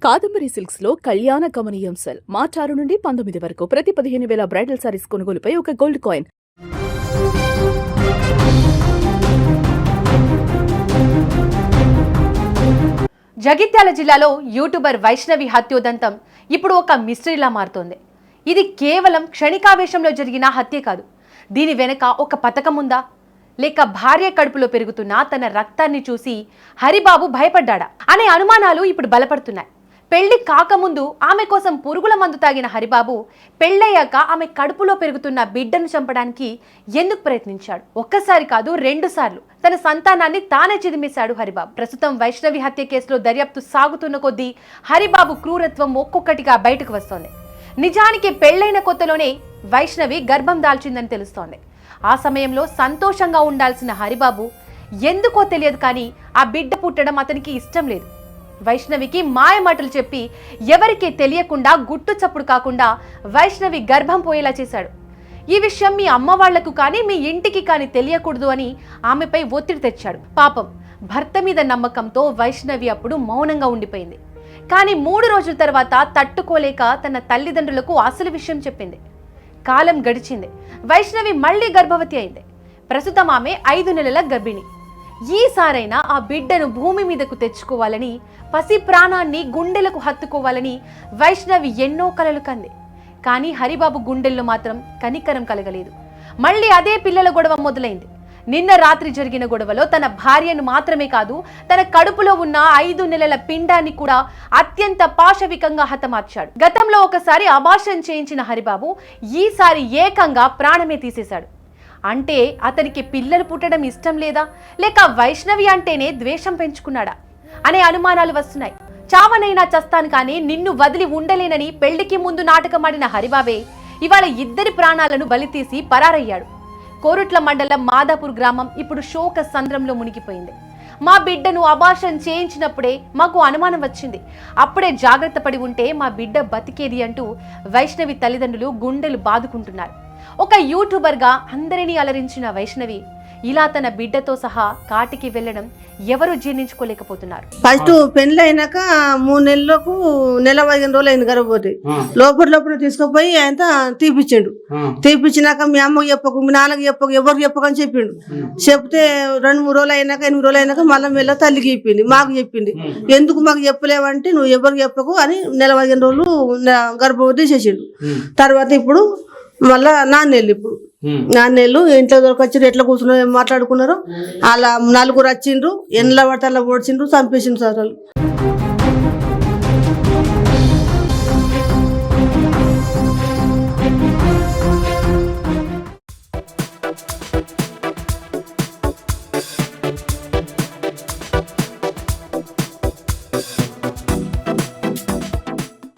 Kadambari silks లో కళ్యాణ గమనీయం cell మార్చి 6 నుండి 19 వరకు ప్రతి 15,000 బ్రైడల్ సారీస్ కొనుగోలుపై ఒక గోల్డ్ కాయిన్. జగిత్యాల జిల్లాలో యూట్యూబర్ వైష్ణవి హత్యోదంతం ఇప్పుడు ఒక మిస్టరీలా మారుతోంది. ఇది కేవలం క్షణికావేశంలో జరిగిన హత్య కాదు. దీని వెనక ఒక పథకం ఉందా, లేక భార్య కడుపులో పెరుగుతున్న తన రక్తాన్ని చూసి హరిబాబు భయపడ్డా అనే అనుమానాలు ఇప్పుడు బలపడుతున్నాయి. పెళ్లి కాకముందు ఆమె కోసం పురుగుల మందు తాగిన హరిబాబు పెళ్ళయ్యాక ఆమె కడుపులో పెరుగుతున్న బిడ్డను చంపడానికి ఎందుకు ప్రయత్నించాడు? ఒక్కసారి కాదు, 2 సార్లు తన సంతానాన్ని తానే చిదిమేశాడు హరిబాబు. ప్రస్తుతం వైష్ణవి హత్య కేసులో దర్యాప్తు సాగుతున్న కొద్దీ హరిబాబు క్రూరత్వం ఒక్కొక్కటిగా బయటకు వస్తోంది. నిజానికి పెళ్లైన కొత్తలోనే వైష్ణవి గర్భం దాల్చిందని తెలుస్తోంది. ఆ సమయంలో సంతోషంగా ఉండాల్సిన హరిబాబు ఎందుకో తెలియదు కానీ ఆ బిడ్డ పుట్టడం అతనికి ఇష్టం లేదు. వైష్ణవికి మాయమాటలు చెప్పి ఎవరికీ తెలియకుండా గుట్టు చప్పుడు కాకుండా వైష్ణవి గర్భం పోయేలా చేశాడు. ఈ విషయం మీ అమ్మ వాళ్లకు కానీ మీ ఇంటికి కానీ తెలియకూడదు అని ఆమెపై ఒత్తిడి తెచ్చాడు. పాపం భర్త మీద నమ్మకంతో వైష్ణవి అప్పుడు మౌనంగా ఉండిపోయింది. కానీ 3 రోజుల తర్వాత తట్టుకోలేక తన తల్లిదండ్రులకు అసలు విషయం చెప్పింది. కాలం గడిచింది. వైష్ణవి మళ్లీ గర్భవతి అయింది. ప్రస్తుతం ఆమె 5 నెలల గర్భిణి. ఈసారైనా ఆ బిడ్డను భూమి మీదకు తెచ్చుకోవాలని, పసి ప్రాణాన్ని గుండెలకు హత్తుకోవాలని వైష్ణవి ఎన్నో కలలు కంది. కానీ హరిబాబు గుండెల్లో మాత్రం కనికరం కలగలేదు. మళ్ళీ అదే పిల్లల గొడవ మొదలైంది. నిన్న రాత్రి జరిగిన గొడవలో తన భార్యను మాత్రమే కాదు, తన కడుపులో ఉన్న 5 నెలల పిండాన్ని కూడా అత్యంత పాశవికంగా హతమార్చాడు. గతంలో ఒకసారి అబార్షన్ చేయించిన హరిబాబు ఈసారి ఏకంగా ప్రాణమే తీసేశాడు. అంటే అతనికి పిల్లలు పుట్టడం ఇష్టం లేదా, లేక వైష్ణవి అంటేనే ద్వేషం పెంచుకున్నాడా అనే అనుమానాలు వస్తున్నాయి. చావనైనా చస్తాను కానీ నిన్ను వదిలి ఉండలేనని పెళ్లికి ముందు నాటకమాడిన హరిబాబే ఇవాళ 2 ప్రాణాలను బలితీసి పరారయ్యాడు. కోరుట్ల మండలం మాదాపూర్ గ్రామం ఇప్పుడు శోక సంద్రంలో మునిగిపోయింది. మా బిడ్డను అబార్షన్ చేయించినప్పుడే మాకు అనుమానం వచ్చింది, అప్పుడే జాగ్రత్త పడి ఉంటే మా బిడ్డ బతికేది అంటూ వైష్ణవి తల్లిదండ్రులు గుండెలు బాదుకుంటున్నారు. ఒక యూట్యూబర్గా అందరినీ అలరించిన వైష్ణవి ఇలా తన బిడ్డతో సహా కాటికి వెళ్ళడం ఎవరు జీర్ణించుకోలేకపోతున్నారు. ఫస్ట్ పెళ్లి అయినాక 3 నెలలకు నెల 15 రోజులు అయింది గర్భవతి. లోపల తీసుకుపోయి ఆయన తీపిచ్చాడు. తీపిచ్చినాక మీ అమ్మకి చెప్పకు, మీ నాన్నకి చెప్పకు, ఎవరికి చెప్పకని చెప్పిండు. చెప్తే 2-3 రోజులు అయినాక 8 రోజులు అయినాక మళ్ళీ మెల్ల తల్లికి చెప్పింది, మాకు చెప్పింది. ఎందుకు మాకు చెప్పలేవంటే నువ్వు ఎవరికి చెప్పకు అని నెల 15 రోజులు గర్భవతి చేసిండు. తర్వాత ఇప్పుడు మళ్ళా 4 నెలలు. ఇప్పుడు 4 నెలలు ఇంట్లో దొరకొచ్చారు. ఎట్లా కూర్చున్నారు, ఏం మాట్లాడుకున్నారు. అలా 4 వచ్చిండ్రు, ఎండ్ల పడితే అలా ఓడిచిండ్రు, చంపేసిండ్రు సార్ వాళ్ళు.